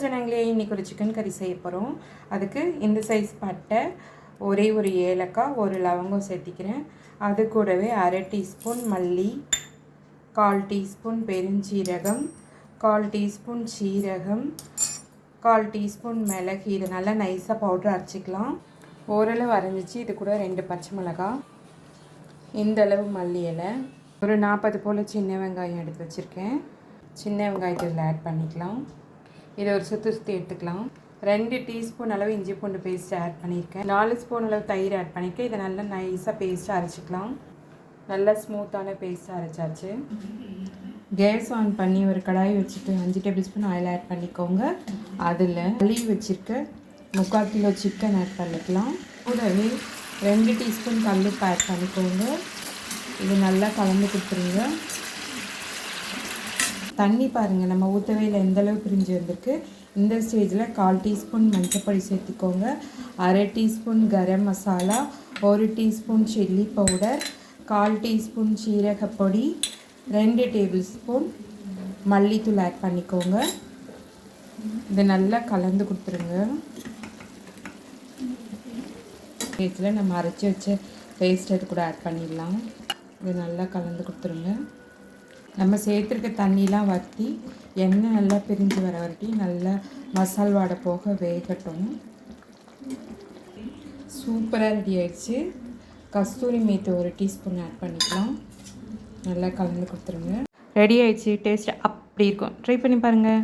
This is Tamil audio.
ஜனங்களே, இன்றைக்கி ஒரு சிக்கன் கறி செய்ய போகிறோம். அதுக்கு இந்த சைஸ் பட்டை, ஒரே ஒரு ஏலக்காய், ஒரு லவங்கம் சேர்த்திக்கிறேன். அது கூடவே அரை டீஸ்பூன் மல்லி, 1/4 டீஸ்பூன் பெருஞ்சீரகம், 1/4 டீஸ்பூன் சீரகம், 1/4 டீஸ்பூன் மிளகு. இது நல்லா நைஸாக பவுடர் அரைச்சிக்கலாம். ஓரளவு அரைஞ்சிச்சு. இது கூட 2 பச்சை மிளகாய், இந்த அளவு மல்லி இலை, ஒரு 40 போல் சின்ன வெங்காயம் எடுத்து வச்சுருக்கேன். சின்ன வெங்காயத்தை இதில் ஆட் பண்ணிக்கலாம். இதை ஒரு சுற்றி எடுத்துக்கலாம். 2 டீஸ்பூன் அளவு இஞ்சி பூண்டு பேஸ்ட் ஆட் பண்ணியிருக்கேன். 4 ஸ்பூன் அளவு தயிர் ஆட் பண்ணியிருக்கேன். இதை நல்லா நைஸாக பேஸ்ட்டாக அரைச்சிக்கலாம். நல்லா ஸ்மூத்தான பேஸ்ட்டாக அரைச்சாச்சு. கேஸ் ஆன் பண்ணி ஒரு கடாய் வச்சுட்டு 5 டேபிள் ஸ்பூன் ஆயில் ஆட் பண்ணிக்கோங்க. அதில் கழுவி வச்சுருக்க 3/4 கிலோ சிக்கன் ஆட் பண்ணிக்கலாம். கூடவே 2 டீஸ்பூன் கல்லுப்பு ஆட் பண்ணிக்கோங்க. இது நல்லா கலந்து கொடுத்துருங்க. தண்ணி பாருங்கள், நம்ம ஊற்றவே இல்லை, எந்தளவு பிரிஞ்சு வந்திருக்கு. இந்த ஸ்டேஜில் 1/4 டீஸ்பூன் மஞ்சப்பொடி சேர்த்துக்கோங்க. அரை teaspoon garam masala, 1 teaspoon chilli powder, 1/4 teaspoon சீரகப்பொடி, 2 டேபிள் ஸ்பூன் மல்லித்தூள் ஆட் பண்ணிக்கோங்க. இதை நல்லா கலந்து கொடுத்துருங்க. ஸ்டேஜில் நம்ம அரைச்சி வச்ச பேஸ்ட் அது கூட ஆட் பண்ணிடலாம். இது நல்லா கலந்து கொடுத்துருங்க. நம்ம சேர்த்துருக்க தண்ணிலாம் வற்றி எண்ணெய் நல்லா பிரிஞ்சு வர வரைக்கும் நல்லா மசால் வாடை போக வேகட்டும். சூப்பராக ரெடி ஆயிடுச்சு. கஸ்தூரி மேத்தி 1 டீஸ்பூன் ஆட் பண்ணிக்கலாம். நல்லா கலந்து கொடுத்துருங்க. ரெடி ஆயிடுச்சு. டேஸ்ட் அப்படி இருக்கும். ட்ரை பண்ணி பாருங்கள்.